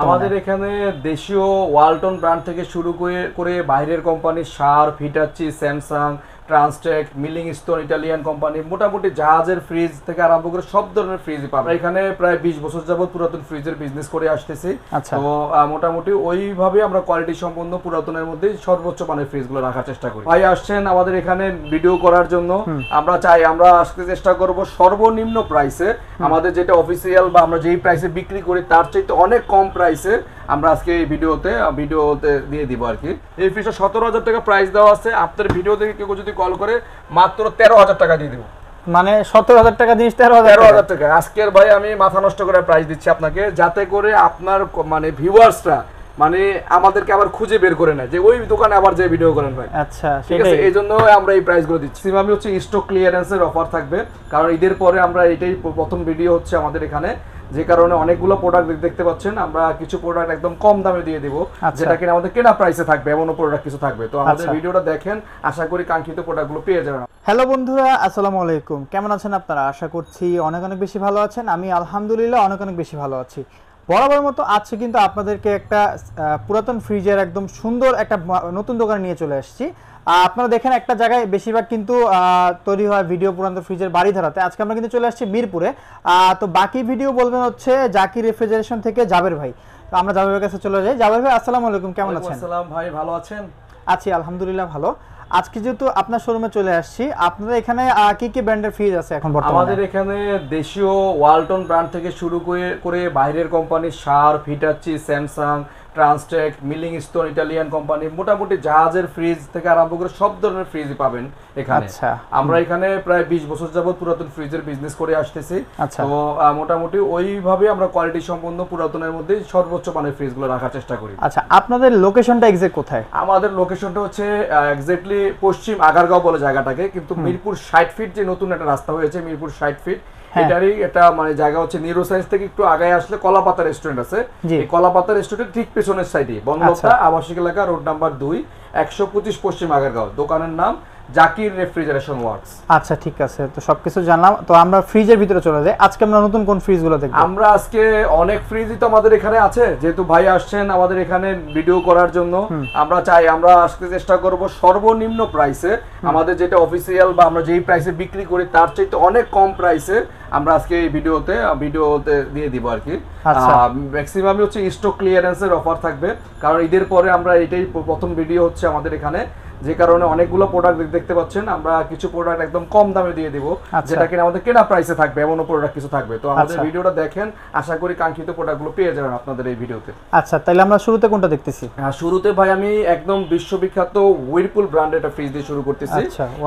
আমাদের এখানে দেশীয় ওয়ালটন ব্র্যান্ড থেকে শুরু করে বাইরের company sharp, Hitachi, Samsung, ট্রান্সটেক, milling stone, Italian company, মোটামুটি জাহাজের ফ্রিজ থেকে আরম্ভ করে সব ধরনের ফ্রিজই পাবেন। এখানে প্রায় 20 বছর যাবত পুরাতন ফ্রিজের বিজনেস করে আসতেছি। তো মোটামুটি ওইভাবে আমরা কোয়ালিটি সম্পন্ন পুরাতনের মধ্যে সর্বোচ্চ মানের ফ্রিজগুলো রাখার চেষ্টা করি। ভাই আসছেন আমাদের এখানে ভিডিও করার জন্য, আমরা আসতে চেষ্টা করব সর্বনিম্ন প্রাইসে, আমাদের যেটা অফিসিয়াল বা আমরা যেই প্রাইসে বিক্রি করি তার চাইতে অনেক কম প্রাইসে আমরা আজকে এই ভিডিওতে দিয়ে দিব আর কি। এই ফ্রিজটা 17,000 টাকা প্রাইস দেওয়া আছে। আপনার ভিডিও দেখে কেউ যদি কল করে মাত্র 13,000 টাকা দিয়ে দেব। মানে 17,000 টাকা জিনিস 13,000 টাকা আজকের ভাই আমি মাথা নষ্ট করে প্রাইস দিচ্ছি আপনাকে, যাতে করে আপনার মানে ভিউয়ার্সরা মানে আমাদেরকে আবার খুঁজে বের করে না যে ওই দোকানে আবার যে ভিডিও করেন ভাই। আচ্ছা, ঠিক আছে, এই জন্য আমরা এই প্রাইসগুলো দিচ্ছি। আমি হচ্ছে স্টক ক্লিয়ারেন্সের অফার থাকবে, কারণ ঈদের পরে আমরা এটাই প্রথম ভিডিও হচ্ছে আমাদের এখানে, যে কারণে অনেকগুলো প্রোডাক্ট দেখতে পাচ্ছেন। আমরা কিছু প্রোডাক্ট একদম কম দামে দিয়ে দিব, যেটা কিনা আমাদের কেনা প্রাইসে থাকবে, এমনও প্রোডাক্ট কিছু থাকবে। তো আমাদের ভিডিওটা দেখেন, আশা করি কাঙ্ক্ষিত প্রোডাক্টগুলো পেয়ে যাবেন। হ্যালো বন্ধুরা, আসসালামু আলাইকুম। কেমন আছেন আপনারা? আশা করছি অনেক অনেক বেশি ভালো আছেন। আমি আলহামদুলিল্লাহ অনেক অনেক বেশি ভালো আছি। বরাবর মতো আজকে কিন্তু আপনাদেরকে একটা পুরাতন ফ্রিজের একদম সুন্দর একটা নতুন দোকানে নিয়ে চলে আসছি। আপনারা দেখেন একটা জায়গায় বেশিরভাগ কিন্তু তৈরি হয় ভিডিও পুরাতন ফ্রিজের বাড়ি ধারাতে। আজকে আমরা কিন্তু চলে আসছি মিরপুরে। তো বাকি ভিডিও বলবেন হচ্ছে জাকির রেফ্রিজারেশন থেকে জাবের ভাই। তো আমরা জাবের ভাইয়ের কাছে চলে যাই। জাবের ভাই আসসালামু আলাইকুম, কেমন আছেন? আসসালাম ভাই, ভালো আছেন? আছি আলহামদুলিল্লাহ ভালো। আজকে যেহেতু আপনার শোরুমে চলে আসছি, আপনাদের এখানে কি কি ব্র্যান্ডের ফ্রিজ আছে এখন বর্তমানে? আমাদের এখানে দেশীয় ওয়ালটন ব্র্যান্ড থেকে শুরু করে বাইরের company sharp, Hitachi, Samsung, ট্রান্সটেক, milling stone, Italian company, মোটামুটি জাহাজের ফ্রিজ থেকে আরম্ভ করে সব ধরনের ফ্রিজই পাবেন এখানে। আমরা এখানে প্রায় 20 বছর যাবত পুরাতন ফ্রিজের বিজনেস করে আসতেছি। তো মোটামুটি ওইভাবে আমরা কোয়ালিটি সম্পন্ন পুরাতনের মধ্যে সর্বোচ্চ মানের ফ্রিজগুলো রাখার চেষ্টা করি। আচ্ছা, আপনাদের লোকেশনটা এক্সাক্ট কোথায়? আমাদের লোকেশনটা হচ্ছে এক্স্যাক্টলি পশ্চিম আগারগাঁও বলে জায়গাটাকে, কিন্তু মিরপুর 60 ফিট যে নতুন একটা রাস্তা হয়েছে, মিরপুর 60 ফিট, এটারই এটা মানে জায়গা হচ্ছে নিউরো সায়েন্স থেকে একটু আগায় আসলে কলাপাতা রেস্টুরেন্ট আছে। এই কলাপাতা রেস্টুরেন্ট ঠিক পেছনের সাইডে বনলতা আবাসিক এলাকা, রোড নাম্বার 2, 125 পশ্চিম আগারগাঁও। দোকানের নাম জাকির রেফ্রিজারেশন ওয়ার্কস। আচ্ছা ঠিক আছে, তো সবকিছু জানলাম। তো আমরা ফ্রিজের ভিতরে চলে যাই। আজকে আমরা নতুন কোন ফ্রিজগুলো দেখব? আমরা আজকে অনেক ফ্রিজই তো আমাদের এখানে আছে, যেহেতু ভাই আসছেন আমাদের এখানে ভিডিও করার জন্য। আমরা আসতে চেষ্টা করব সর্বনিম্ন প্রাইসে, আমাদের যেটা অফিসিয়াল বা আমরা যেই প্রাইসে বিক্রি করি তার চাইতে অনেক কম প্রাইসে আমরা আজকে এই ভিডিওতে দিয়ে দিব আর কি। ম্যাক্সিমাম হচ্ছে স্টক ক্লিয়ারেন্সের অফার থাকবে, কারণ ঈদের পরে আমরা এটাই প্রথম ভিডিও হচ্ছে আমাদের এখানে, যে কারণে অনেকগুলো প্রোডাক্ট দেখতে পাচ্ছেন। আমরা কিছু প্রোডাক্ট একদম কম দামে দিয়ে দিব, যেটা কিনা আমাদের কেনা প্রাইসে থাকবে, এমনও প্রোডাক্ট কিছু থাকবে। তো আমাদের ভিডিওটা দেখেন, আশা করি কাঙ্ক্ষিত প্রোডাক্টগুলো পেয়ে যাবেন আপনাদের এই ভিডিওতে। আচ্ছা, তাহলে আমরা শুরুতে কোনটা দেখতেছি? শুরুতে ভাই আমি একদম বিশ্ববিখ্যাত হুইরপুল ব্র্যান্ডের একটা ফ্রিজ দিয়ে শুরু করতেছি।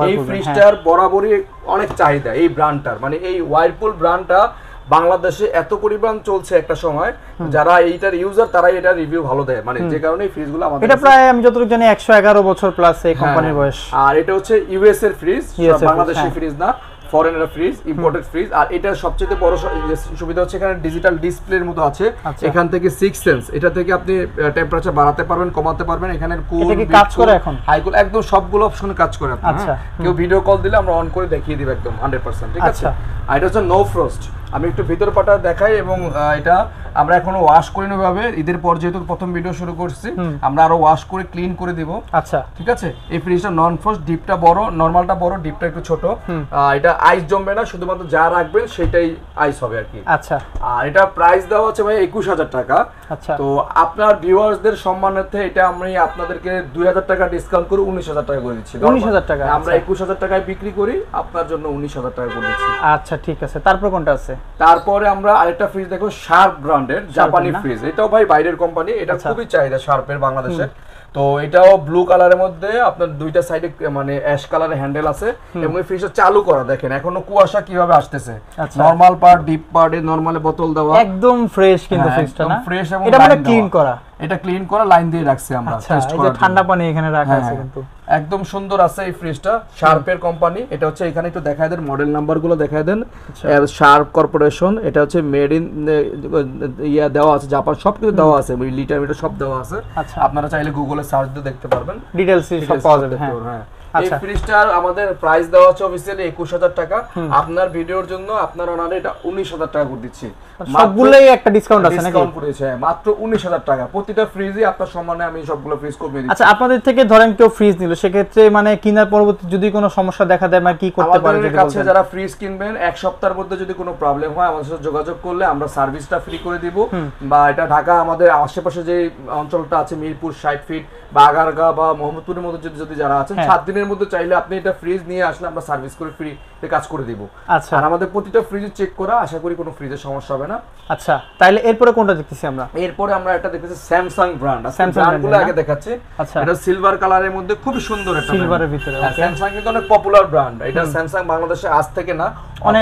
এই ফ্রিজটার বরাবরই অনেক চাহিদা এই ব্র্যান্ডটার, মানে এই হুইরপুল ব্র্যান্ডটা বাংলাদেশে এত পরিমাণ চলছে একটা সময়, যারা এইটার ইউজার তারাই এটা রিভিউ ভালো দেয়, মানে যে কারণে এই ফ্রিজগুলো আমাদের এটা প্রায় আমি যতটুকু জানি 111 বছর প্লাস এই কোম্পানির বয়স। আর এটা হচ্ছে ইউএস এর ফ্রিজ, বাংলাদেশি ফ্রিজ না, ফরেনার ফ্রিজ, ইম্পোর্টেড ফ্রিজ। আর এটার সবচেয়ে বড় সুবিধা হচ্ছে এখানে ডিজিটাল ডিসপ্লের মতো আছে। এখান থেকে 6 সেন্স, এটা থেকে আপনি টেম্পারেচার বাড়াতে পারবেন, কমাতে পারবেন। এখানে কুল, কাজ করে এখন হাই কুল, একদম সবগুলো অপশনে কাজ করে। কেউ ভিডিও কল দিলে আমরা অন করে দেখিয়ে দিব একদম 100%। ঠিক আছে, আর এটা হচ্ছে নো ফ্রস্ট। আমি একটু ভিতর পাটা দেখাই, এবং এটা আমরা এখনো ওয়াশ করিনি ভাবে, ঈদের পর যেহেতু প্রথম ভিডিও শুরু করছি, আমরা আরো ওয়াশ করে ক্লিন করে দিব। আচ্ছা ঠিক আছে, এই ফ্রিজটা নন ফ্রস্ট, ডিপটা বড়, নরমালটা বড়, ডিপটা একটু ছোট। এটা আইস জমবে না, শুধুমাত্র যা রাখবেন সেটাই আইস হবে আর কি। আচ্ছা, আর এটা প্রাইস দেওয়া হচ্ছে ভাই 21,000 টাকা। আচ্ছা, তো আপনার ভিউয়ার্সদের সম্মানার্থে এটা আমি আপনাদেরকে 2,000 টাকা ডিসকাউন্ট করে 19,000 টাকা করে দিচ্ছি। 19,000 টাকা আমরা 21,000 টাকায় বিক্রি করি, আপনার জন্য 19,000 টাকা করে দিচ্ছি। আচ্ছা ঠিক আছে, তারপর কোনটা আছে? তারপরে আমরা আরেকটা ফ্রিজ দেখো, শার্প ব্র্যান্ডের জাপানি ফ্রিজ। এটাও ভাই বাইরের কোম্পানি, এটা খুবই চাহিদা শার্পের বাংলাদেশে। তো এটাও ব্লু কালারের মধ্যে আপনার দুইটা সাইডে মানে অ্যাশ কালারের হ্যান্ডেল আছে, এবং এই ফ্রিজটা চালু করা দেখেন এখনো কুয়াশা কিভাবে আসতেছে। নরমাল পার্ট, ডিপ পার্টে নরমালে বোতল দেওয়া, একদম ফ্রেশ কিন্তু ফ্রিজটা না, ফ্রেশ, এবং এটা মানে ক্লিন করা, এটা ক্লিন করা লাইন দিয়ে রাখছি আমরা টেস্ট করার জন্য। ঠান্ডা পানি এখানে রাখা আছে, কিন্তু একদম সুন্দর আছে এই ফ্রিজটা, শার্পের কোম্পানি। এটা হচ্ছে এখানে একটু দেখায় দেন, মডেল নাম্বারগুলো দেখায় দেন। শার্প কর্পোরেশন, এটা হচ্ছে মেড ইন ইয়া দেওয়া আছে, জাপান, সবকিছু দেওয়া আছে, লিটার মিটার সব দেওয়া আছে। আপনারা চাইলে গুগলে সার্চ দিয়ে দেখতে পারবেন, ডিটেইলস সব পাওয়া যাবে। হ্যাঁ, এই ফ্রিজটার আমাদের প্রাইস দেওয়া আছে অফিসিয়ালি 21000 টাকা। আপনার ভিডিওর জন্য আপনার অনারে এটা 19000 টাকা করে দিচ্ছি। সবগুলোই একটা ডিসকাউন্ট আছে নাকি? ডিসকাউন্ট করেছে মাত্র 19000 টাকা। প্রতিটা ফ্রিজই আপনার সম্মানে আমি সবগুলো ফ্রিজ কমিয়ে দিচ্ছি। আচ্ছা, আপনাদের থেকে ধরেন কেউ ফ্রিজ নিল, সেক্ষেত্রে মানে কেনার পরবর্তী যদি কোনো সমস্যা দেখা দেয় মানে কি করতে পারে? আমাদের কাছে যারা ফ্রিজ কিনবেন এক সপ্তাহের মধ্যে যদি কোনো প্রবলেম হয় আমাদের সাথে যোগাযোগ করলে আমরা সার্ভিসটা ফ্রি করে দিব। বা এটা ঢাকা আমাদের আশেপাশে যে অঞ্চলটা আছে মিরপুর 60 ফিট বা আগারগাঁও বা মোহাম্মদপুরের মধ্যে যদি যারা আছেন 7 দিনের মধ্যে চাইলে আপনি এটা ফ্রিজ নিয়ে আসলে আমরা সার্ভিস করে ফ্রি কাজ করে দিব। আচ্ছা, আর আমাদের প্রতিটা ফ্রিজ চেক করা, আশা করি কোনো ফ্রিজের সমস্যা হবে না। আচ্ছা, তাহলে এরপরে কোনটা দেখতেছি আমরা? এরপরে আমরা একটা দেখতেছি স্যামসাং ব্র্যান্ড। ব্র্যান্ডগুলো আগে দেখাচ্ছি। আচ্ছা, এটা সিলভার কালারের মধ্যে খুব সুন্দর একটা সিলভারের ভিতরে। স্যামসাং কিন্তু অনেক পপুলার ব্র্যান্ড। এটা স্যামসাং বাংলাদেশে আজ থেকে না, অনেক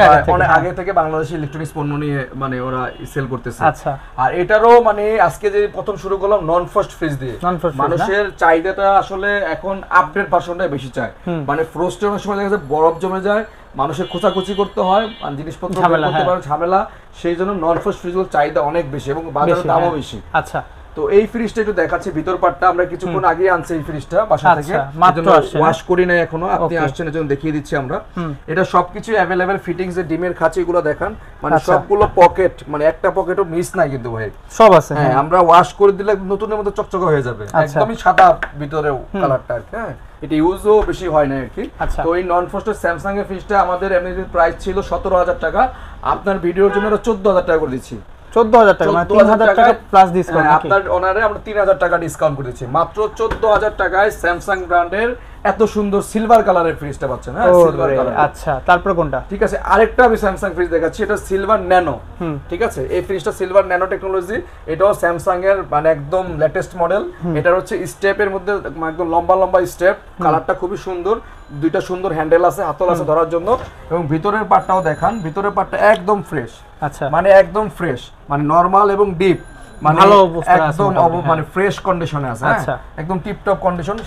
আগে থেকে বাংলাদেশে ইলেকট্রনিক্স পণ্য নিয়ে মানে ওরা সেল করতেছে। আচ্ছা, আর এটারও মানে আজকে যে প্রথম শুরু করলাম নন ফ্রস্ট ফ্রিজ দিয়ে। মানুষের চাহিদাটা আসলে এখন আপডেট ভার্সনটাই বেশি চায়। মানে ফ্রস্টের অনেক সময় দেখা যায় বরফ জমে যায়, মানুষের খোঁচাখুচি করতে হয়, জিনিসপত্র করতে পারে ঝামেলা, সেই জন্য নন ফ্রস্ট ফ্রিজের চাহিদা অনেক বেশি এবং বাজারে দামও বেশি। আচ্ছা, তো এই ফ্রিজটা একটু দেখাচ্ছি ভিতর পার্টটা। আমরা কিছুক্ষণ আগে আনছি এই ফ্রিজটা বাসা থেকে, মাত্র আসছে, ওয়াশ করি না এখনো। আপনি আসছেন এজন্য দেখিয়ে দিচ্ছি আমরা। এটা সবকিছু अवेलेबल ফিটিংস এর ডিমের খাঁচিগুলো দেখান, মানে সবগুলো পকেট, মানে একটা পকেটও মিস নাই কিন্তু ভাই, সব আছে। হ্যাঁ, আমরা ওয়াশ করে দিলে নতুনের মতো চকচকে হয়ে যাবে, একদমই সাদা ভিতরেও কালারটা। হ্যাঁ, এটা ইউজও বেশি হয় না আর কি। তো এই নন ফ্রস্টের স্যামসাং এর ফ্রিজটা আমাদের এমনি প্রাইস ছিল 17000 টাকা। আপনার ভিডিওর জন্য 14000 টাকা করে দিচ্ছি। 14000 টাকা মানে 3000 টাকা প্লাস ডিসকাউন্ট। আপনার ওনারে আমরা 3000 টাকা ডিসকাউন্ট করেছি। মাত্র 14000 টাকায় স্যামসাং ব্র্যান্ডের এত সুন্দর সিলভার কালারের ফ্রিজটা পাচ্ছেন। হ্যাঁ, সিলভার কালার। আচ্ছা, তারপর কোনটা? ঠিক আছে, আরেকটা আমি স্যামসাং ফ্রিজ দেখাচ্ছি। এটা সিলভার ন্যানো। ঠিক আছে, এই ফ্রিজটা সিলভার ন্যানো টেকনোলজি। এটাও স্যামসাং এর মানে একদম লেটেস্ট মডেল। এটা হচ্ছে স্টেপের মধ্যে একদম লম্বা লম্বা স্টেপ। কালারটা খুবই সুন্দর, দুইটা সুন্দর হ্যান্ডেল আছে, হাতল আছে ধরার জন্য। এবং ভিতরের পার্টটাও দেখান, ভিতরের পার্টটা একদম ফ্রেশ। আচ্ছা, মানে একদম ফ্রেশ, মানে নরমাল এবং ডিপ, মানে ভালো অবস্থায় আছে, একদম মানে ফ্রেশ কন্ডিশনে আছে। আচ্ছা, একদম টিপ টপ কন্ডিশন।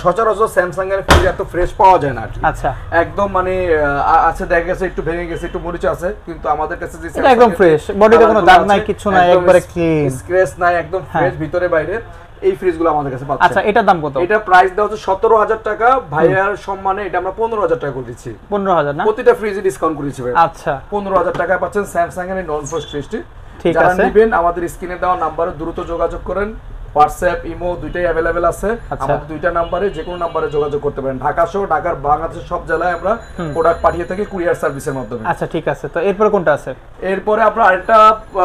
সচরাচর স্যামসাং এর ফ্রিজ এত ফ্রেশ পাওয়া যায় না। আচ্ছা, একদম মানে আছে, দেখা গেছে একটু ভেঙে গেছে, একটু মরিচা আছে, কিন্তু আমাদের কাছে যে এটা একদম ফ্রেশ, বডিতে কোনো দাগ নাই, কিছু নাই, একবারে ক্লিন, স্ক্র্যাচ নাই, একদম ফ্রেশ ভিতরে বাইরে। এই ফ্রিজগুলো আমাদের কাছে পাচ্ছেন। আচ্ছা, এটার দাম কত? এটা প্রাইস দেওয়া হচ্ছে 17000 টাকা। ভাইয়ার সম্মানে এটা আমরা 15000 টাকা করে দিচ্ছি। 15000 না? প্রতিটা ফ্রিজে ডিসকাউন্ট করেছি ভাই। আচ্ছা, 15000 টাকা পাচ্ছেন স্যামসাং এর নন ফ্রস্ট ফ্রিজটি। ঠিক আছে, যারা নেবেন আমাদের স্ক্রিনে দেওয়া নাম্বারে দ্রুত যোগাযোগ করেন। হোয়াটসঅ্যাপ, ইমো দুইটাই अवेलेबल আছে। আমাদের দুইটা নাম্বারে যে কোনো নাম্বারে যোগাযোগ করতে পারেন। ঢাকা সহ ঢাকার বাংলাদেশের সব জেলায় আমরা প্রোডাক্ট পাঠিয়ে থাকি কুরিয়ার সার্ভিসের মাধ্যমে। আচ্ছা, ঠিক আছে। তো এরপর কোনটা আছে? এরপরে আপনার আরেকটা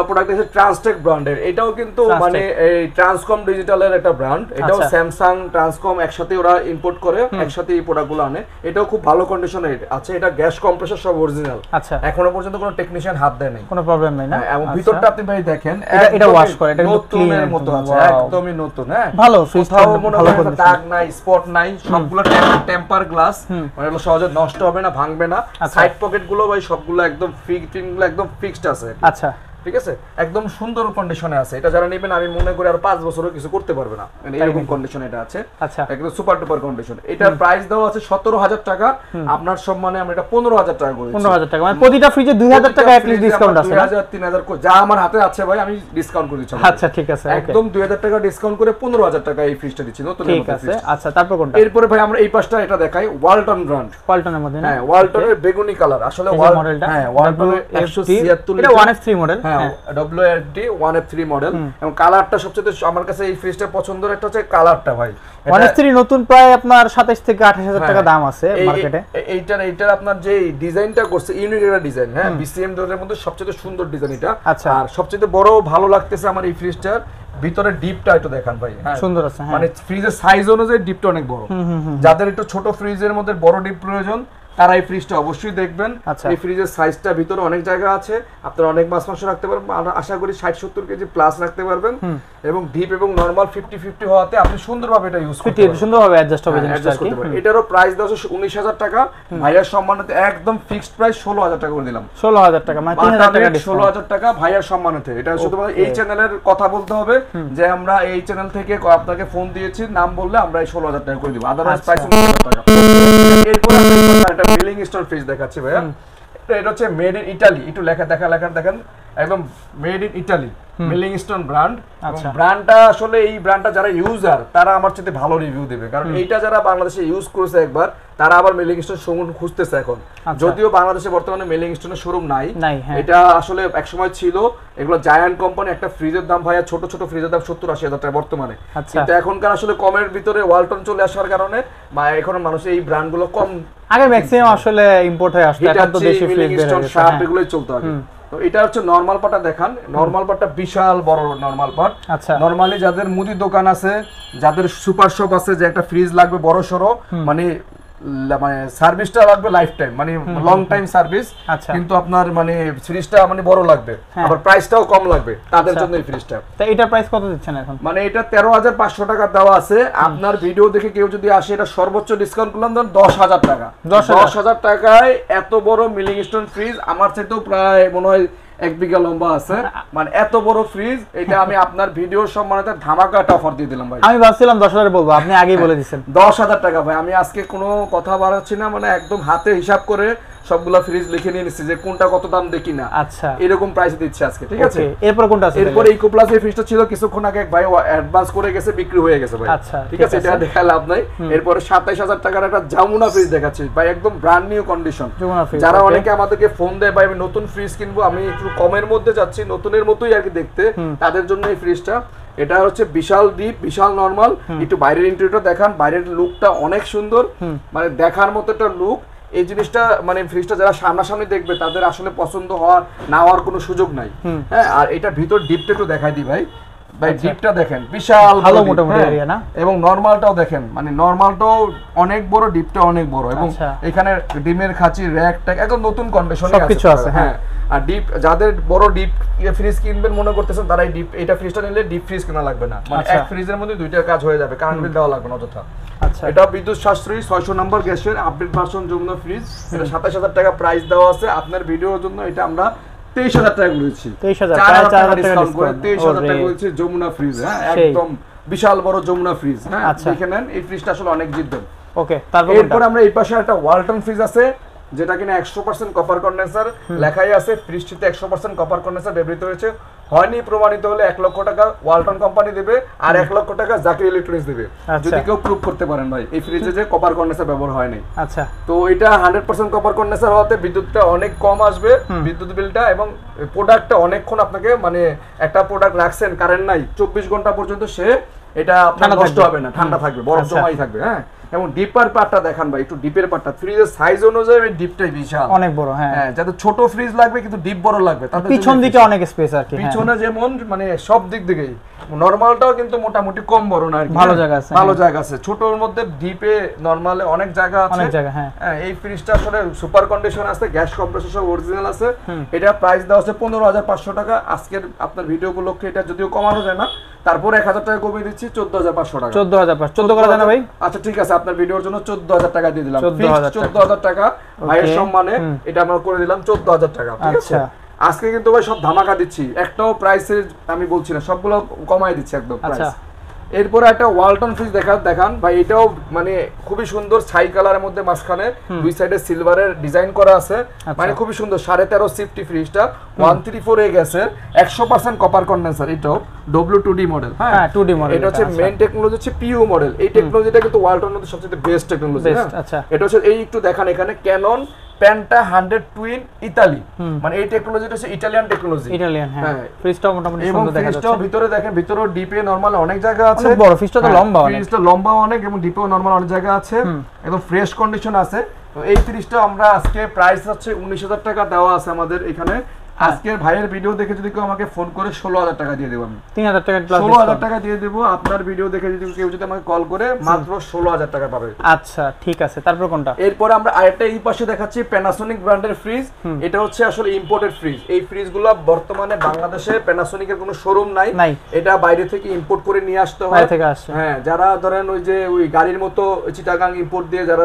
প্রোডাক্ট আছে ট্রান্সটেক ব্র্যান্ডের। এটাও কিন্তু মানে এই ট্রান্সকম ডিজিটালের একটা ব্র্যান্ড। এটাও স্যামসাং ট্রান্সকম একসাথে ওরা ইম্পোর্ট করে, একসাথে এই প্রোডাক্টগুলো আনে। এটাও খুব ভালো কন্ডিশনে আছে। এটা গ্যাস কম্প্রেসর সব অরিজিনাল। আচ্ছা, এখনো পর্যন্ত কোনো টেকনিশিয়ান হাত দেয় নাই, কোনো প্রবলেম নাই না? এবং ভিতরটা আপনি ভাই দেখেন, এটা ওয়াশ করে, এটা কিন্তু নতুনের মতো আছে, একদমই নতুন। হ্যাঁ, ভালো ফ্রিজ, ভালো দাগ নাই, স্পট নাই, সবগুলো টেম্পার গ্লাস, মানে এগুলো সহজে নষ্ট হবে না, ভাঙবে না। সাইড পকেট গুলো ভাই সবগুলো একদম ফিটিং গুলো একদম ফিক্সড আছে। আচ্ছা, ঠিক আছে, একদম সুন্দর কন্ডিশনে আছে। এটা যারা নেবেন আমি মনে করি আর 5 বছরও কিছু করতে পারবে না, মানে এরকম কন্ডিশনে এটা আছে। আচ্ছা, একদম সুপার ডুপার কন্ডিশন। এটার প্রাইস দেওয়া আছে 17000 টাকা। আপনার সম্মানে আমরা এটা 15000 টাকা করে দিচ্ছি। 15000 টাকা মানে প্রতিটা ফ্রিজে 2000 টাকা এট লিস্ট ডিসকাউন্ট আছে। 2000 3000 যা আমার হাতে আছে ভাই আমি ডিসকাউন্ট করে দিচ্ছি। আচ্ছা, ঠিক আছে, একদম 2000 টাকা ডিসকাউন্ট করে 15000 টাকা এই ফ্রিজটা দিচ্ছি নতুন। ঠিক আছে। আচ্ছা, তারপর কোনটা? এরপরে ভাই আমরা এই পাশটা এটা দেখাই, ওয়ালটন ব্র্যান্ড। ওয়ালটনের মধ্যে না? হ্যাঁ, ওয়ালটনের বেগুনি কালার। আসলে মডেলটা, হ্যাঁ, ওয়ালটনের 176 এটা 1F3 মডেল। হ্যাঁ, WRD 1F3 মডেল। এবং কালারটা সবচেয়ে আমার কাছে এই ফ্রিজটা পছন্দের একটা হচ্ছে কালারটা ভাই। 1F3 নতুন প্রায় আপনার 27 থেকে 28000 টাকা দাম আছে মার্কেটে। এইটার আপনার যে ডিজাইনটা করছে ইউনিক একটা ডিজাইন। হ্যাঁ, BCM ডোরের মধ্যে সবচেয়ে সুন্দর ডিজাইন এটা। আর সবচেয়ে বড় ভালো লাগতেছে আমার এই ফ্রিজটার ভিতরে ডিপটা একটু দেখান ভাই। হ্যাঁ, সুন্দর আছে। মানে ফ্রিজের সাইজ অনুযায়ী ডিপটা অনেক বড়। যাদের একটু ছোট ফ্রিজের মধ্যে বড় ডিপ প্রয়োজন তারা এই ফ্রিজটা অবশ্যই দেখবেন। এই ফ্রিজের সাইজটা ভিতরে অনেক জায়গা আছে, আপনারা অনেক মাছ মাংস রাখতে পারবেন। আশা করি 60-70 কেজি প্লাস রাখতে পারবেন। এবং ডিপ এবং নরমাল 50-50 হওয়াতে আপনি সুন্দরভাবে এটা ইউজ করতে পারবেন, সুন্দরভাবে অ্যাডজাস্ট হবে জিনিসটা আর কি। এটারও প্রাইস দেওয়া 19000 টাকা। ভাইয়ার সম্মানিতে একদম ফিক্সড প্রাইস 16000 টাকা করে দিলাম। 16000 টাকা মানে 3000 টাকা ডিসকাউন্ট। 16000 টাকা ভাইয়ার সম্মানিতে। এটা শুধুমাত্র এই চ্যানেলের কথা বলতে হবে যে আমরা এই চ্যানেল থেকে আপনাকে ফোন দিয়েছি, নাম বললে আমরা এই 16000 টাকা করে দিব। আদারওয়াইজ প্রাইস 19000 টাকা। এরপর একটা মিলিং স্টোর ফ্রিজ দেখাচ্ছি ভাইয়া। এটা হচ্ছে মেড ইন ইতালি। একটু লেখা দেখেন, একদম made in Italy. Milling stone brand. আচ্ছা। ব্র্যান্ডটা আসলে এই ব্র্যান্ডটা যারা ইউজার তারা আমার সাথে ভালো রিভিউ দেবে, কারণ এইটা যারা বাংলাদেশে ইউজ করেছে একবার তারা আবার মিলিং স্টোন শোরুম খুঁজতেছে এখন। যদিও বাংলাদেশে বর্তমানে মিলিং স্টোনের শোরুম নাই, এটা আসলে একসময় ছিল। এগুলো জায়ান্ট কোম্পানি, একটা ফ্রিজের দাম ভাইয়া ছোট ছোট ফ্রিজের দাম 70-80 হাজার টাকা বর্তমানে, কিন্তু এখনকার আসলে কমের ভিতরে ওয়ালটন চলে আসার কারণে এখন মানুষ এই ব্র্যান্ডগুলো কম, আগে ম্যাক্সিমাম আসলে ইম্পোর্ট হয়ে আসতো, এখন তো দেশি ফ্রিজ বের হয়েছে, শার্প এগুলোই চলতো আগে। তো এটা হচ্ছে নরমাল পার্টটা দেখান। নরমাল পার্টটা বিশাল বড় নরমাল পার্ট। আচ্ছা, নরমালি যাদের মুদি দোকান আছে, যাদের সুপার শপ আছে, যে একটা ফ্রিজ লাগবে বড় সরো, মানে সার্ভিসটা লাগবে লাইফ টাইম, মানে লং টাইম সার্ভিস, কিন্তু আপনার মানে ফ্রিজটা মানে বড় লাগবে, আবার প্রাইসটাও কম লাগবে, তাদের জন্য এই ফ্রিজটা। তো এটার প্রাইস কত দিচ্ছেন এখন? মানে এটা 13,500 টাকা দেওয়া আছে। আপনার ভিডিও দেখে কেউ যদি আসে, এটা সর্বোচ্চ ডিসকাউন্ট করলাম 10,000 টাকা। 10,000 টাকায় এত বড় মিলিং স্টোন ফ্রিজ, আমার চাইতেও প্রায় মনে হয় 1 বিঘা লম্বা আছে, মানে এত বড় ফ্রিজ। এটা আমি আপনার ভিডিওর সম্মানিত ধামাকা অফার দিয়ে দিলাম ভাই। আমি ভাবছিলাম 10,000 বলবো, আপনি আগেই বলে দিয়েছেন 10,000 টাকা ভাই। আমি আজকে কোনো কথা বাড়াচ্ছি না, মানে একদম হাতে হিসাব করে সবগুলা ফ্রিজ লিখে নিয়ে নিচ্ছি যে কোনটা কত দাম দেখি না। আচ্ছা, এরকম প্রাইসে দিচ্ছি আজকে, ঠিক আছে? এরপর কোনটা আছে? এরপর ইকো প্লাস এই ফ্রিজটা ছিল কিছুক্ষণ আগে, ভাই অ্যাডভান্স করে গেছে, বিক্রি হয়ে গেছে ভাই। আচ্ছা, ঠিক আছে, এটা দেখা লাভ নাই। এরপর 27,000 টাকার একটা জামুনা ফ্রিজ দেখাচ্ছি ভাই, একদম ব্র্যান্ড নিউ কন্ডিশন। যারা অনেকে আমাদেরকে ফোন দেয় ভাই আমি নতুন ফ্রিজ কিনবো, আমি একটু কমের মধ্যে যাচ্ছি, নতুনের মতোই আর কি দেখতে, তাদের জন্য এই ফ্রিজটা। এটা হচ্ছে বিশাল ডিপ, বিশাল নরমাল। একটু বাইরের ইন্টেরিয়রটা দেখান, বাইরের লুকটা অনেক সুন্দর, মানে দেখার মতো একটা লুক। এই জিনিসটা মানে ফ্রিজটা যারা সামনাসামনি দেখবে তাদের আসলে পছন্দ হওয়ার না হওয়ার কোনো সুযোগ নাই। হ্যাঁ, আর এটা ভিতর ডিপটা একটু দেখাই দিই ভাই। ভাই ডিপটা দেখেন, বিশাল ভালো মোটামুটি এরিয়া না? এবং নরমালটাও দেখেন, মানে নরমালটাও অনেক বড়, ডিপটা অনেক বড়, এবং এখানে ডিমের খাঁচি, র্যাকটা একদম নতুন কন্ডিশনে সবকিছু আছে। হ্যাঁ, আর ডিপ যাদের বড় ডিপ ফ্রিজ কিনবেন মনে করতেছেন, তারা এই ডিপ এটা ফ্রিজটা নিলে ডিপ ফ্রিজ কেনা লাগবে না, মানে এক ফ্রিজের মধ্যে দুইটা কাজ হয়ে যাবে, কারেন্ট বিল দেওয়া লাগবে না অযথা। আচ্ছা, এটা বিদ্যুৎ সাশ্রয়ী 600 নম্বর গ্যাসের আপডেট ভার্সন যমুনা ফ্রিজ। এটা 27,000 টাকা প্রাইস দেওয়া আছে। আপনার ভিডিওর জন্য এটা আমরা 23,000 টাকা করেছি, 4,000 টাকা ডিসকাউন্ট করে 23,000 টাকা করেছি যমুনা ফ্রিজ। হ্যাঁ, একদম বিশাল বড় যমুনা ফ্রিজ। হ্যাঁ, দেখে নেন, এই ফ্রিজটা আসলে অনেক জিতবেন। ওকে, তারপর এরপর আমরা এই পাশে একটা ওয়ালটন ফ্রিজ আছে, যেটা কিনা 100% কপার কন্ডেন্সার লেখাই আছে। ফ্রিজটিতে 100% কপার কন্ডেন্সার ব্যবহৃত হয়েছে। হয়নি প্রমাণিত হলে 1 লক্ষ টাকা ওয়ালটন কোম্পানি দেবে, আর 1 লক্ষ টাকা জাকির ইলেকট্রনিক্স দেবে, যদি কেউ প্রুফ করতে পারেন ভাই এই ফ্রিজে যে কপার কন্ডেন্সার ব্যবহার হয় নাই। আচ্ছা, তো এটা 100% কপার কন্ডেন্সার হওয়াতে বিদ্যুৎটা অনেক কম আসবে, বিদ্যুৎ বিলটা, এবং প্রোডাক্টটা অনেকক্ষণ আপনাকে, মানে একটা প্রোডাক্ট রাখছেন কারেন্ট নাই 24 ঘন্টা পর্যন্ত সে এটা আপনার নষ্ট হবে না, ঠান্ডা থাকবে, বরফ জমাই থাকবে। হ্যাঁ, এবং ডিপার পার্টটা দেখান ভাই, একটু ডিপের পার্টটা। ফ্রিজের সাইজ অনুযায়ী ডিপটাই বিশাল, অনেক বড়। হ্যাঁ, যাদের ছোট ফ্রিজ লাগবে কিন্তু ডিপ বড় লাগবে, তাদের পিছন দিকে অনেক স্পেস আর কি, পিছনে যেমন মানে সব দিক থেকেই। নরমালটাও কিন্তু মোটামুটি কম বড় না, ভালো জায়গা আছে, ভালো জায়গা আছে। ছোটর মধ্যে ডিপে নরমালে অনেক জায়গা আছে, অনেক জায়গা। হ্যাঁ, এই ফ্রিজটা আসলে সুপার কন্ডিশন আছে, গ্যাস কম্প্রেসর সব অরিজিনাল আছে। এটা প্রাইস দেওয়া আছে 15,500 টাকা। আজকের আপনার ভিডিও উপলক্ষে এটা যদিও কমানো যায় না, তারপর 1,000 টাকা কমিয়ে দিচ্ছি 14,500 টাকা। 14,500 করা যায় না ভাই? আচ্ছা ঠিক আছে, আপনার ভিডিওর জন্য 14,000 টাকা দিয়ে দিলাম। 14,000 টাকা ভাইয়ের সম্মানে এটা আমরা করে দিলাম 14,000 টাকা। ঠিক আছে, আজকে কিন্তু ভাই সব ধামাকা দিচ্ছি, একটাও প্রাইসে আমি বলছি না, সবগুলো কমাই দিচ্ছি একদম প্রাইস। এরপর একটা ওয়ালটন ফ্রিজ দেখান ভাই, এটাও মানে খুবই সুন্দর, ছাই কালারের মধ্যে মাঝখানে দুই সাইডে সিলভারের ডিজাইন করা আছে, মানে খুবই সুন্দর। 13.5 সিফটি ফ্রিজটা 134A গ্যাসের 100% কপার কন্ডেন্সার। এটাও W2D মডেল। হ্যাঁ, 2D মডেল। এটা হচ্ছে মেইন টেকনোলজি হচ্ছে PU মডেল। এই টেকনোলজিটা কিন্তু ওয়ালটনের মধ্যে সবচেয়ে বেস্ট টেকনোলজি। আচ্ছা, এটা হচ্ছে এই একটু দেখান, এখানে ক্যানন প্যান্টা 100 টুইন ইতালি, মানে এই টেকনোলজিটা হচ্ছে ইতালিয়ান টেকনোলজি। ইতালিয়ান, হ্যাঁ। ফ্রিজটা মোটামুটি সুন্দর দেখা যাচ্ছে। ভিতরে দেখেন, ভিতরেও ডিপে নরমাল অনেক জায়গা আছে, অনেক বড় ফ্রিজটা, তো লম্বা অনেক, ফ্রিজটা লম্বা অনেক, এবং ডিপেও নরমাল অনেক জায়গা আছে, একদম ফ্রেশ কন্ডিশন আছে। তো এই ফ্রিজটা আমরা আজকে প্রাইস হচ্ছে 19,000 টাকা দেওয়া আছে আমাদের এখানে। আজকের ভাইয়ের ভিডিও দেখে যদি কেউ আমাকে ফোন করে 16,000 টাকা দিয়ে দেব, আমি 3,000 টাকা প্লাস 16,000 টাকা দিয়ে দেব। আপনার ভিডিও দেখে যদি কেউ যদি আমাকে কল করে মাত্র 16,000 টাকা পাবে। আচ্ছা ঠিক আছে, তারপর কোনটা? এরপর আমরা আরেকটা এই পাশে দেখাচ্ছি প্যানাসোনিক ব্র্যান্ডের ফ্রিজ। এটা হচ্ছে আসলে ইম্পোর্টেড ফ্রিজ। এই ফ্রিজগুলো বর্তমানে বাংলাদেশে প্যানাসোনিকের কোনো শোরুম নাই, এটা বাইরে থেকে ইম্পোর্ট করে নিয়ে আসতে হয়। হ্যাঁ, যারা ধরেন ওই যে ওই গাড়ির মতো চিটাগাং ইম্পোর্ট দিয়ে যারা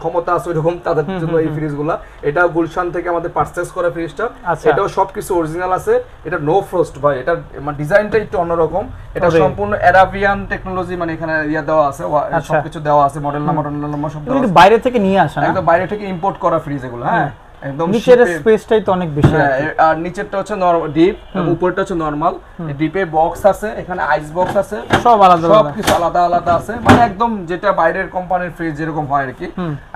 ক্ষমতা আছে ওইরকম, তাদের জন্য এই ফ্রিজগুলো। এটা গুলশান থেকে আমাদের পারচেজ করা ফ্রিজটা। এটাও সবকিছু অরিজিনাল আছে। এটা নো ফ্রস্ট ভাই, এটা মানে ডিজাইনটা একটু অন্যরকম। এটা সম্পূর্ণ অ্যারাবিয়ান টেকনোলজি, মানে এখানে ইয়া দেওয়া আছে, সবকিছু দেওয়া আছে, মডেল নাম্বার সব দেওয়া আছে। বাইরে থেকে নিয়ে আসা, একদম বাইরে থেকে ইম্পোর্ট করা ফ্রিজ এগুলো। হ্যাঁ, একদম নিচের স্পেসটাই তো অনেক বেশি। আর নিচেরটা হচ্ছে ডিপ, উপরটা হচ্ছে নরমাল। ডিপে বক্স আছে, এখানে আইস বক্স আছে, সব আলাদা সব কিছু আলাদা আলাদা আছে, মানে একদম যেটা বাইরের কোম্পানির ফ্রিজ যেরকম হয় আর কি।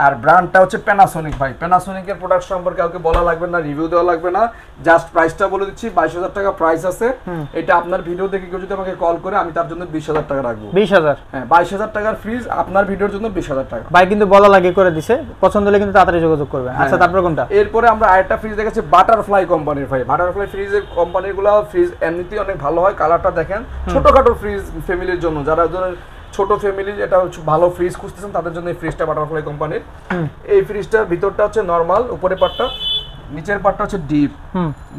আর ব্র্যান্ডটা হচ্ছে প্যানাসোনিক ভাই। প্যানাসোনিকের প্রোডাক্ট সম্পর্কে কাউকে বলা লাগবে না, রিভিউ দেওয়া লাগবে না, জাস্ট প্রাইসটা বলে দিচ্ছি। 22,000 টাকা প্রাইস আছে। এটা আপনার ভিডিও দেখে কেউ যদি আমাকে কল করে, আমি তার জন্য 20,000 টাকা রাখবো। 20,000? হ্যাঁ, 22,000 টাকার ফ্রিজ আপনার ভিডিওর জন্য 20,000 টাকা। ভাই কিন্তু বলা লাগে করে দিছে, পছন্দ হলে কিন্তু তাড়াতাড়ি যোগাযোগ করবে। আচ্ছা, তারপর কোনটা? এরপরে আমরা আরেকটা ফ্রিজ দেখাচ্ছি বাটারফ্লাই কোম্পানির ভাই। বাটারফ্লাই ফ্রিজের কোম্পানিগুলো ফ্রিজ এমনিতেই অনেক ভালো হয়। কালারটা দেখেন, ছোটখাটো ফ্রিজ ফ্যামিলির জন্য, যারা ধরেন ছোট ফ্যামিলি এটা হচ্ছে ভালো ফ্রিজ খুঁজতেছেন তাদের জন্য এই ফ্রিজটা বাটারফ্লাই কোম্পানির। এই ফ্রিজটার ভিতরটা হচ্ছে নরমাল, উপরে পাটটা, নিচের পাটটা হচ্ছে ডিপ।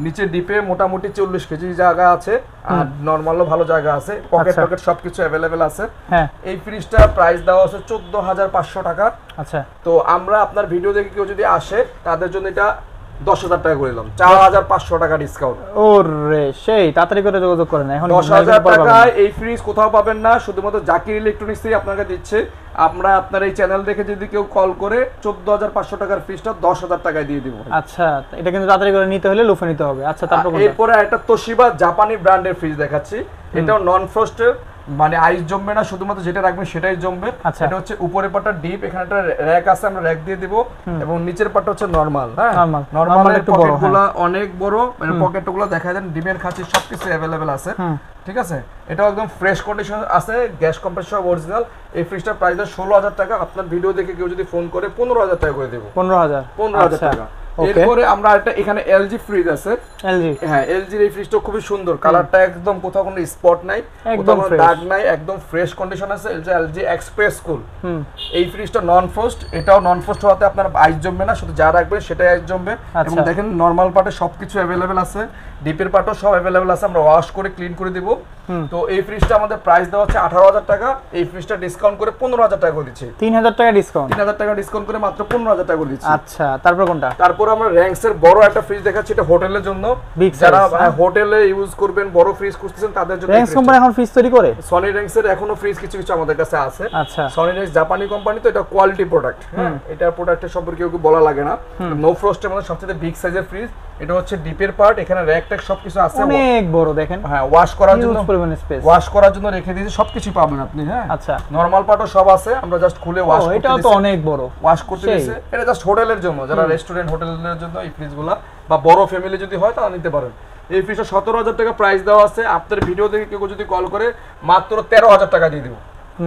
নিচের ডিপে মোটামুটি 40 কেজি জায়গা আছে, আর নরমালও ভালো জায়গা আছে, পকেট টকেট সবকিছু অ্যাভেলেবেল আছে। এই ফ্রিজটা প্রাইস দেওয়া আছে 14,500 টাকা। আচ্ছা, তো আমরা আপনার ভিডিও দেখে কেউ যদি আসে তাদের জন্য এটা 10,000 টাকা করে দিলাম, 4,500 টাকা ডিসকাউন্ট। ওরে সেই তাড়াতাড়ি করে যোগাযোগ করেন এখন। 10,000 টাকায় এই ফ্রিজ কোথাও পাবেন না, শুধুমাত্র জাকির ইলেকট্রনিক্সই আপনাকে দিচ্ছে। আমরা আপনার এই চ্যানেল দেখে যদি কেউ কল করে 14,500 টাকার ফ্রিজটা 10,000 টাকায় দিয়ে দিব। আচ্ছা, এটা কিন্তু তাড়াতাড়ি করে নিতে হলে লুফে নিতে হবে। আচ্ছা, তারপর এরপরে একটা তোশিবা জাপানি ব্র্যান্ডের ফ্রিজ দেখাচ্ছি। এটাও নন ফ্রস্টের, মানে আইস জমবে না, শুধুমাত্র যেটা রাখবেন সেটাই জমবে। এটা হচ্ছে উপরের পাটটা ডিপ, এখানে একটা র‍্যাক আছে, আমরা র‍্যাক দিয়ে দিব, এবং নিচের পাটটা হচ্ছে নরমাল। হ্যাঁ, নরমালের পকেটগুলো অনেক বড়, মানে পকেটগুলো দেখা যায়, ডিমের খাঁচি সবকিছু अवेलेबल আছে। ঠিক আছে, এটাও একদম ফ্রেশ কন্ডিশন আছে, গ্যাস কম্প্রেসর অরিজিনাল। এই ফ্রিজটার প্রাইস 16,000 টাকা। আপনার ভিডিও দেখে কেউ যদি ফোন করে 15,000 টাকা করে দেব। 15,000 টাকা। এরপরে আমরা একটা এখানে এলজি ফ্রিজ আছে। এলজি, হ্যাঁ, এলজির এই ফ্রিজটা খুবই সুন্দর, কালারটা একদম কোথাও কোনো স্পট নাই, একদম দাগ নাই, একদম ফ্রেশ কন্ডিশন আছে। এলজি এক্সপ্রেস কুল। এই ফ্রিজটা নন ফ্রস্ট, এটাও নন ফ্রস্ট হওয়াতে আপনার আইস জমবে না, শুধু যা রাখবেন সেটাই আইস জমবে। এবং দেখেন নরমাল পার্টে সবকিছু अवेलेबल আছে, ডিপের পার্টও সব अवेलेबल আছে, আমরা ওয়াশ করে ক্লিন করে দিব। তো এই ফ্রিজটা আমাদের প্রাইস দেওয়া হচ্ছে 18,000 টাকা। এই ফ্রিজটা ডিসকাউন্ট করে 15,000 টাকা করে দিচ্ছি। 3,000 টাকা ডিসকাউন্ট, 3,000 টাকা ডিসকাউন্ট করে মাত্র 15,000 টাকা করে দিচ্ছি। আচ্ছা, তারপর কোনটা? তারপর আমরা র‍্যাঙ্কসের বড় একটা ফ্রিজ দেখাচ্ছি, এটা হোটেলের জন্য, যারা হোটেলে ইউজ করবেন, বড় ফ্রিজ খুঁজতেছেন তাদের জন্য। র‍্যাঙ্কস কোম্পানি এখন ফ্রিজ তৈরি করে? সনি র‍্যাঙ্কসের এখনো ফ্রিজ কিছু কিছু আমাদের কাছে আছে। আচ্ছা, সনি র‍্যাঙ্কস জাপানি কোম্পানি, তো এটা কোয়ালিটি প্রোডাক্ট। হ্যাঁ, এটার প্রোডাক্টের সম্পর্কে কেউ বলা লাগে না। নো ফ্রস্টের মধ্যে সবচেয়ে বিগ সাইজের ফ্রিজ। এটা হচ্ছে ডিপের পার্ট, এখানে র‍্যাক ট্যাক সবকিছু আছে, অনেক বড় দেখেন। হ্যাঁ, ওয়াশ করার জন্য রেখে দিয়েছি, সবকিছু পাবেন আপনি। হ্যাঁ, আচ্ছা, নরমাল পার্টও সব আছে, আমরা জাস্ট খুলে ওয়াশ করতে দিয়েছি। এটাও তো অনেক বড়, ওয়াশ করতে দিয়েছে। এটা জাস্ট হোটেলের জন্য, যারা রেস্টুরেন্ট হোটেলের জন্য এই ফ্রিজগুলো, বা বড় ফ্যামিলি যদি হয় তারা নিতে পারেন। এই ফ্রিজটা 17,000 টাকা প্রাইস দেওয়া আছে। আপনার ভিডিও দেখে কেউ যদি কল করে মাত্র 13,000 টাকা দিয়ে দেব।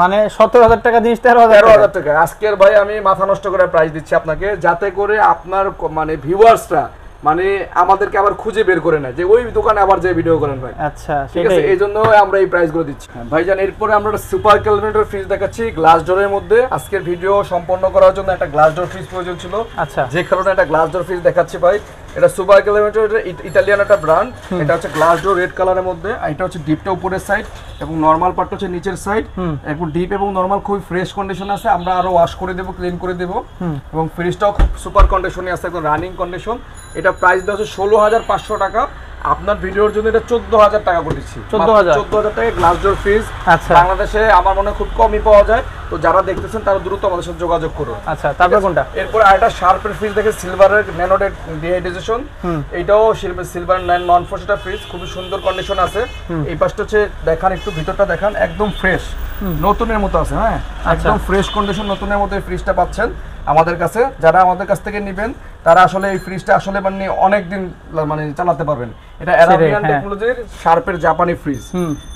মানে 17,000 টাকা জিনিস 13,000 টাকা। আজকের ভাই আমি মাথা নষ্ট করে প্রাইস দিচ্ছি আপনাকে, যাতে করে আপনার মানে ভিউয়ার্সরা মানে আমাদেরকে আবার খুঁজে বের করে না যে ওই দোকানে আবার যে ভিডিও করেন ভাই। আচ্ছা, ঠিক আছে, এইজন্য আমরা এই প্রাইসগুলো দিচ্ছি। ভাইজান, এরপরে আমরা সুপার ক্যালকুলেটর ফ্রিজ দেখাচ্ছি গ্লাস ডোরের মধ্যে। আজকের ভিডিও সম্পন্ন করার জন্য একটা গ্লাস ডোর ফ্রিজ প্রয়োজন ছিল। আচ্ছা, যে কারণে একটা গ্লাস ডোর ফ্রিজ দেখাচ্ছি ভাই। এটা সুপার ক্যালকুলেটর, ইতালিয়ান একটা ব্র্যান্ড। এটা হচ্ছে গ্লাস ডোর রেড কালারের মধ্যে। এটা হচ্ছে ডিপটা উপরের সাইড এবং নরমাল পার্টটা হচ্ছে নিচের সাইড। একদম ডিপ এবং নরমাল খুব ফ্রেশ কন্ডিশন আছে, আমরা আরো ওয়াশ করে দেব, ক্লিন করে দেব। এবং ফ্রিজটাও খুব সুপার কন্ডিশনে আছে, একদম রানিং কন্ডিশন। এটা প্রাইস দেওয়া হচ্ছে 16,500 টাকা। আপনার ভিডিওর জন্য এটা 14,000 টাকা করে দিচ্ছি। 14,000 টাকা গ্লাস ডোর ফ্রিজ। আচ্ছা, বাংলাদেশে আমার মনে হয় খুব কমই পাওয়া যায়, তো যারা দেখতেছেন তারা দ্রুত আমাদের সাথে যোগাযোগ করুন। আচ্ছা, তারপর কোনটা? এরপর আরেকটা শার্পের ফ্রিজ দেখে, সিলভারের ন্যানোডেট ডিহাইড্রেশন। এটাও সিলভার নন ফ্রস্ট ফ্রিজ, খুব সুন্দর কন্ডিশন আছে। এই পাশটা হচ্ছে দেখান, একটু ভিতরটা দেখান, একদম ফ্রেশ, নতুনের মতো আছে। হ্যাঁ, একদম ফ্রেশ কন্ডিশন, নতুনের মতো এই ফ্রিজটা পাচ্ছেন আমাদের কাছে। যারা আমাদের কাছ থেকে নেবেন তারা আসলে এই ফ্রিজটা আসলে মানে অনেক দিন মানে চালাতে পারবেন। এটা অ্যারাবিয়ান টেকনোলজির শার্পের জাপানি ফ্রিজ।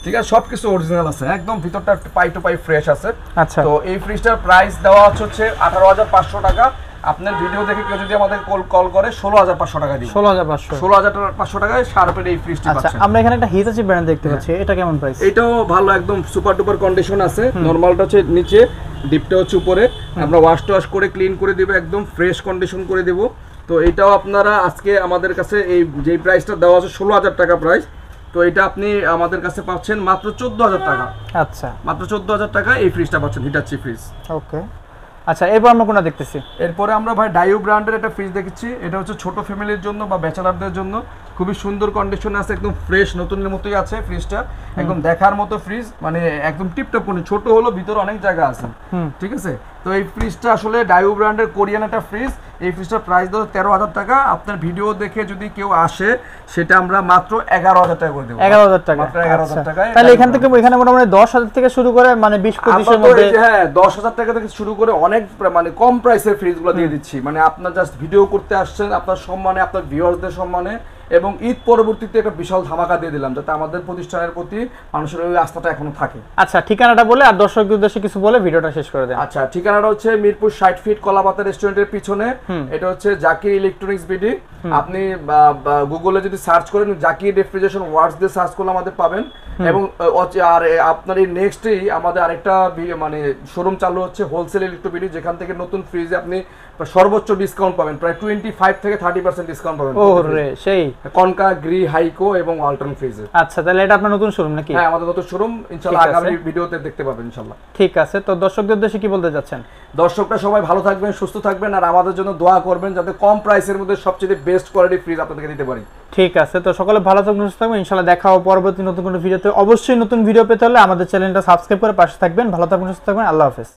ঠিক আছে, সবকিছু অরিজিনাল আছে, একদম ভিতরটা পাই টু পাই ফ্রেশ আছে। আচ্ছা, তো এই ফ্রিজটার প্রাইস দেওয়া হচ্ছে 18,500 টাকা। আপনার ভিডিও দেখে কেউ যদি আমাদের কল করে 16,500 টাকা দিই। 16,500 টাকায় শার্পের এই ফ্রিজটি পাচ্ছেন। আচ্ছা, আমরা এখানে একটা হিতাচি ব্র্যান্ড দেখতে পাচ্ছি, এটা কেমন প্রাইস? এটাও ভালো, একদম সুপার ডুপার কন্ডিশন আছে। নরমালটা হচ্ছে নিচে, ডিপটা হচ্ছে উপরে। আমরা ওয়াশ করে ক্লিন করে দিব, একদম ফ্রেশ কন্ডিশন করে দেব। তো এটাও আপনারা আজকে আমাদের কাছে এই যে প্রাইসটা দেওয়া আছে 16,000 টাকা প্রাইস, তো এটা আপনি আমাদের কাছে পাচ্ছেন মাত্র 14,000 টাকা। আচ্ছা, মাত্র 14,000 টাকা এই ফ্রিজটা পাচ্ছেন, হিটাচি ফ্রিজ। ওকে, আচ্ছা, এরপর আমরা কোনটা দেখতেছি? এরপরে আমরা ভাই ডাইউ ব্র্যান্ডের একটা ফ্রিজ দেখেছি। এটা হচ্ছে ছোট ফ্যামিলির জন্য বা ব্যাচেলারদের জন্য, খুবই সুন্দর কন্ডিশন আছে, একদম ফ্রেশ নতুনের মতোই আছে ফ্রিজটা, একদম দেখার মতো ফ্রিজ, মানে একদম টিপটপ। ছোট হলো, ভিতরে অনেক জায়গা আছে। ঠিক আছে, তো এই ফ্রিজটা আসলে ডাইউ ব্র্যান্ডের কোরিয়ান একটা ফ্রিজ। এই ফ্রিজটার প্রাইস দাও 13,000 টাকা। আপনার ভিডিও দেখে যদি কেউ আসে সেটা আমরা মাত্র 11,000 টাকা করে দেব। 11,000 টাকা, মাত্র 11,000 টাকায়। তাহলে এখান থেকে এখানে মোটামুটি 10,000 থেকে শুরু করে মানে 20-25 এর মধ্যে, হ্যাঁ 10,000 টাকা থেকে শুরু করে অনেক মানে কম প্রাইসের ফ্রিজগুলো দিয়ে দিচ্ছি। মানে আপনার জাস্ট ভিডিও করতে আসছেন, আপনার সম্মানে, আপনার ভিউয়ারদের সম্মানে, এবং ঈদ পরবর্তীতে একটা বিশাল ধামাকা দিয়ে দিলাম যাতে আমাদের প্রতিষ্ঠানের প্রতি মানুষের ওই আস্থাটা এখনো থাকে। আচ্ছা ঠিকানাটা বলে আর দর্শকদের উদ্দেশ্যে কিছু বলে ভিডিওটা শেষ করে দেন। আচ্ছা ঠিকানাটা হচ্ছে মিরপুর 60 ফিট কলাপাতা রেস্টুরেন্টের পিছনে। এটা হচ্ছে জাকির ইলেকট্রনিক্স বিডি। আপনি গুগলে যদি সার্চ করেন জাকির রেফ্রিজারেশন ওয়ার্ডস দিয়ে সার্চ করলে আমাদের পাবেন। এবং আর আপনার এই নেক্সটেই আমাদের আরেকটা মানে শোরুম চালু হচ্ছে হোলসেল ইলেকট্রিক বিডি, যেখান থেকে নতুন ফ্রিজে আপনি সর্বোচ্চ ডিসকাউন্ট পাবেন, প্রায় 25 থেকে 30% ডিসকাউন্ট পাবেন। ওরে সেই কনকা, গ্রি, হাইকো এবং ওয়ালটন ফ্রিজে। আচ্ছা তাহলে এটা আপনার নতুন শোরুম নাকি? হ্যাঁ আমাদের নতুন শোরুম, ইনশাআল্লাহ আগামী ভিডিওতে দেখতে পাবেন ইনশাআল্লাহ। ঠিক আছে, তো দর্শকদের উদ্দেশ্যে কি বলতে যাচ্ছেন? দর্শকরা সবাই ভালো থাকবেন, সুস্থ থাকবেন, আর আমাদের জন্য দোয়া করবেন যাতে কম প্রাইসের মধ্যে সবচেয়ে বেস্ট কোয়ালিটি ফ্রিজ আপনাদেরকে দিতে পারি। ঠিক আছে, তো সকলে ভালো থাকবেন, সুস্থ থাকবেন, ইনশাআল্লাহ দেখা হবে পরবর্তী নতুন কোনো ভিডিওতে। অবশ্যই নতুন ভিডিও পেতে হলে আমাদের চ্যানেলটা সাবস্ক্রাইব করে পাশে থাকবেন। ভালো থাকবেন, সুস্থ থাকবেন, আল্লাহ হাফেজ।